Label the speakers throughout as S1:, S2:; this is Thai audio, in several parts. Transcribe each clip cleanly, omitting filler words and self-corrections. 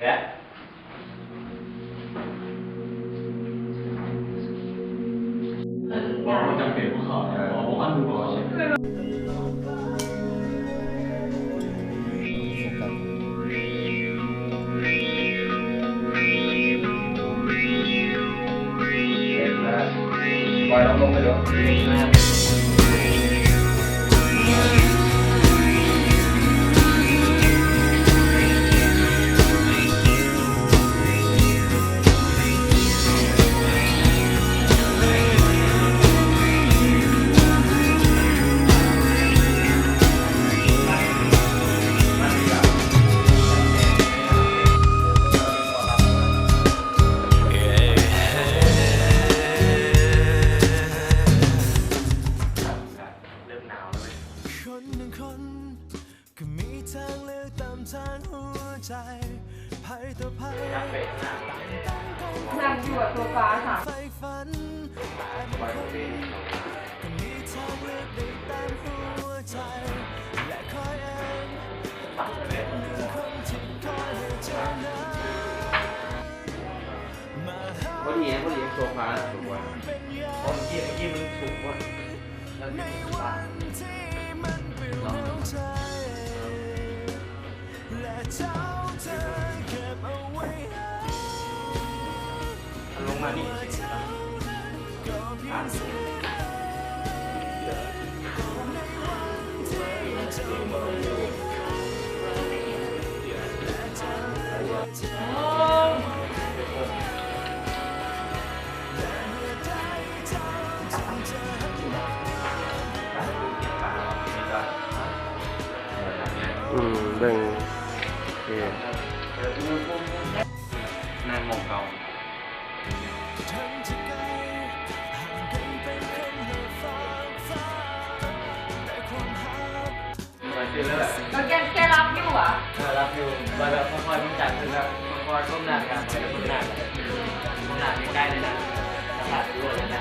S1: และบอกว่าจำเป็นผู้ขอบอกว่าดูบอกใช่ไหมปล่อยเราลงไปเลย
S2: นั่งอยู่กับโซฟาค่ะ
S1: พอดีโซฟาถูกกว่าเพราะเมื่อกี้มันถูกกว่าแล้วที่โซฟาลงมานี่
S3: เบิ่งโอเค
S1: นั่งมองเขา
S2: แล้วแกรับอยู่อ่ะ
S1: รับอยู่แบบค่อยๆมันจัดคือแบบค่อยๆก้มหน้ากันไปก้มหน้าใกล้ๆเลยนะขาดด้วยนะ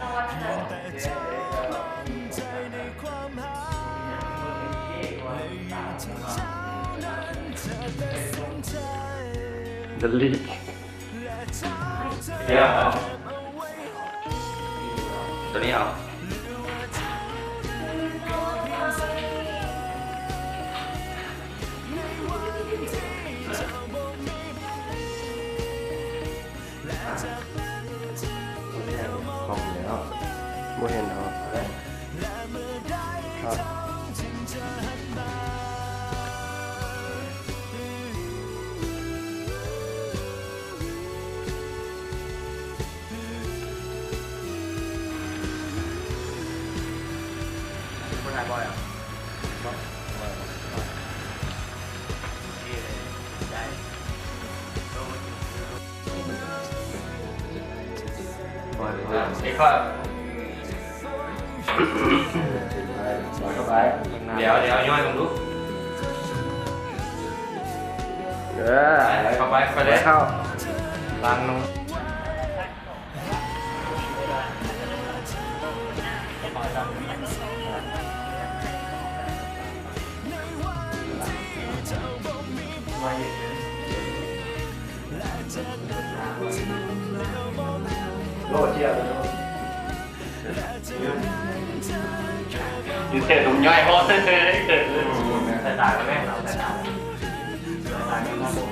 S2: นอนนะ
S3: เดลี่
S1: เดี๋ยวตัวนี้เอา
S3: ของแล้วบ่เห็นเหรอครับ
S1: คนถ่ายบอยอ่ะไอ้ข้อเดี๋ยวย่อยตรงลูกเข้าไปเลยเข้าล้างน้องโลดเชียร์เลยอยู่เตะถุงย่อยพอเตะใส่ตาแล้วแม่เราใส่ตาไม่มาบุก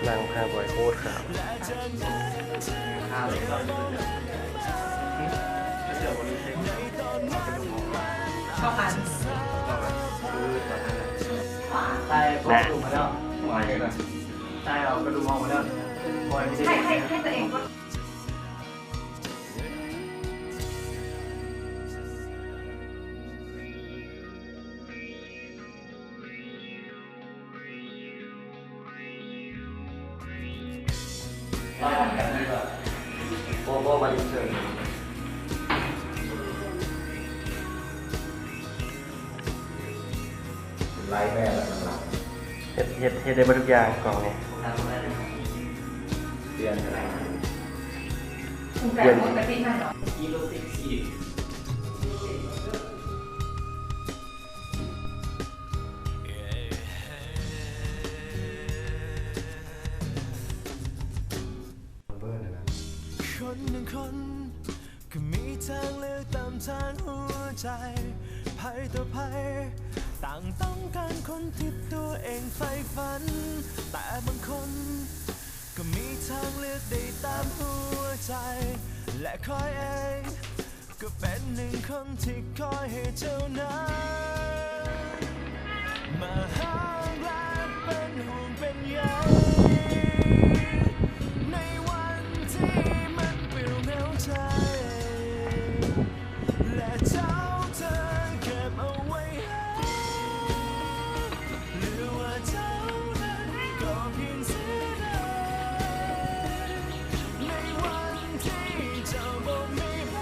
S3: นั่งผ้าบ่อยโคตรขาว
S1: ข้าวเลย
S2: ประมาณ
S1: ตายพอดูมาแล้วตายเราก็ดูมองมาแล้วบอยไม่ได้
S2: ให้ตัวเองก็
S1: โบมาดิเชิญไล่แม่แบบนั้น
S3: เฮ็ดได้หมดทุกอย่างกล่องนี้
S1: เรียนอะไร
S2: คุณแปลปกติไหมเหรอ
S1: กิโลติกซีด
S3: เบอร์นะ
S4: คนหนึ่งคนก็มีทางเลือกตามทางหัวใจภัยต่อภัยต่างต้องการคนที่ตัวเองใฝ่ฝันแต่บางคนก็มีทางเลือกได้ตามหัวใจและคอยเองก็เป็นหนึ่งคนที่คอยให้เจ้านั้นมาห้ามและเป็นห่วงเป็นใยในวันที่มันเปลี่ยวเหงาใจและเจ้าเธอเก็บเอาไว้ให้หรือว่าเจ้านั้นก็เพียงเสียดายในวันที่เจ้าบ่มีใคร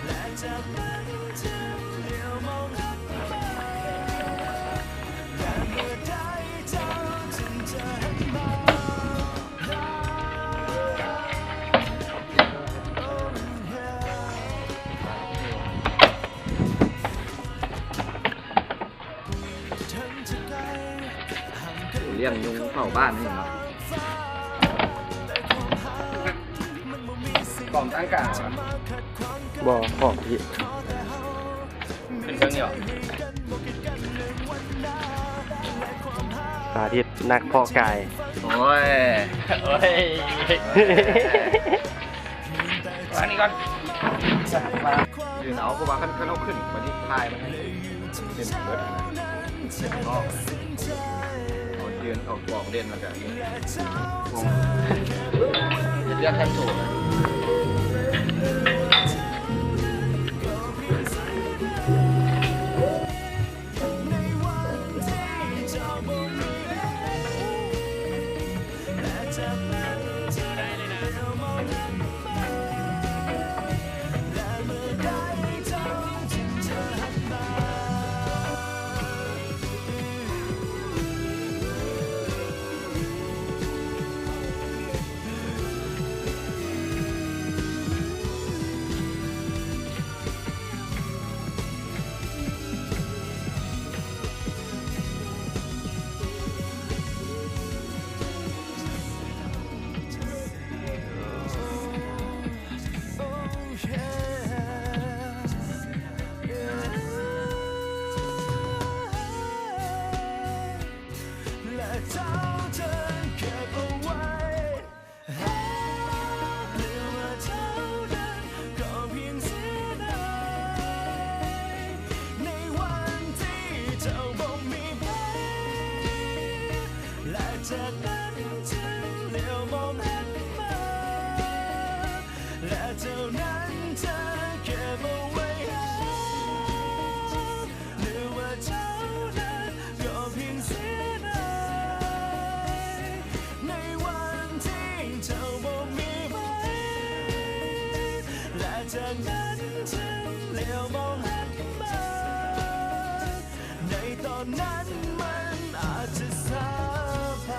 S4: และจากนั้นจะเลี้ยวมองหันมาและเมื่อใดเจ้าจึงจะหันมา
S3: เลี้ยงยุงเฝ้าบ้านนี่เนาะกล่องตั้งกลางบ่ของพี่
S1: เป็นเครื่องเดียว
S3: สาธิตนักเพาะกาย
S1: โอ้ยโอ้ยอันนี้ก่อน
S3: ยืนเอาก็ว่ากันเอาขึ้นมาที่พายมันเป็นเบิร์ดนะเป็นนอกเอายืนเอากล่องเด่นมาจากนี้จะเรียกแทนถูกนะ และเจ้าจะเก็บเอาไว้หรือว่าเจ้านั้นก็เพียงเสียดายในวันที่เจ้าบ่มีใครและจากนั้นจึงเลี้ยวมองหันมาและเจ้านั้นจะเก็บเอาไว้ให้หรือว่าเจ้านั้นก็เพียงเสียดายในวันที่เจ้าบ่มีใครและจากนั้นจึงเลี้ยวมองหันมาในตอนนั้นมันอาจจะสายไป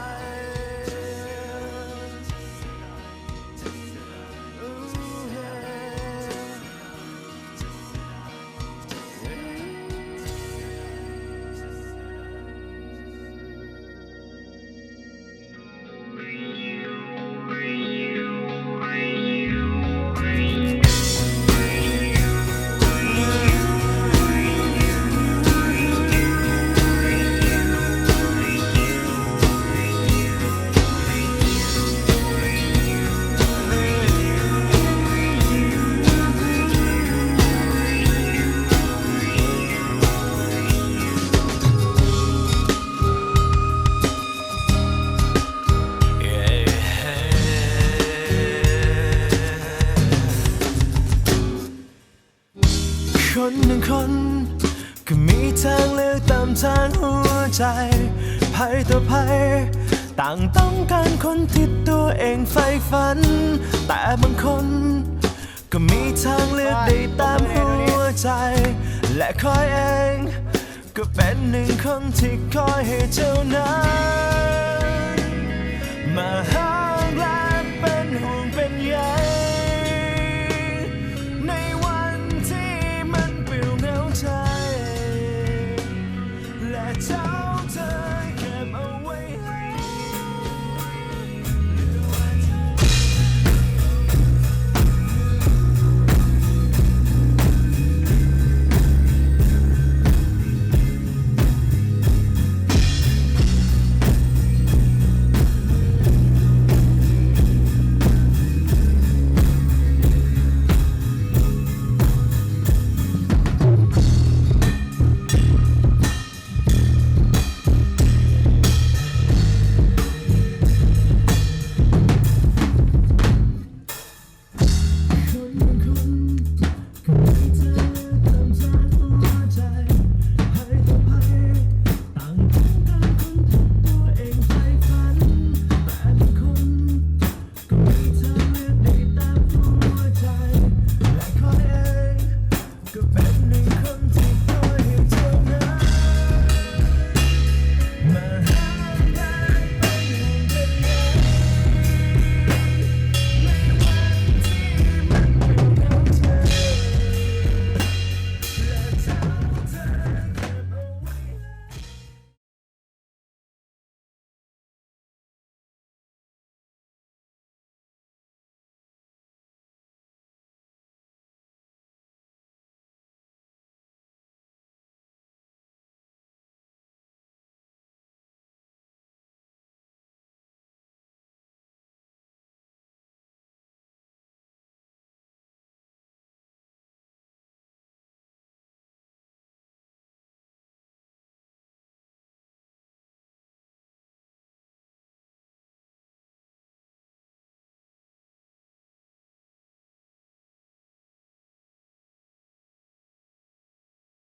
S3: คนหนึ่งคนก็มีทางเลือกตามทางหัวใจภัยต่อภัยต่างต้องการคนที่ตัวเองใฝ่ฝันแต่บางคนก็มีทางเลือกได้ตามหัวใจและคอยเองก็เป็นหนึ่งคนที่คอยให้เจ้านั้นมาหา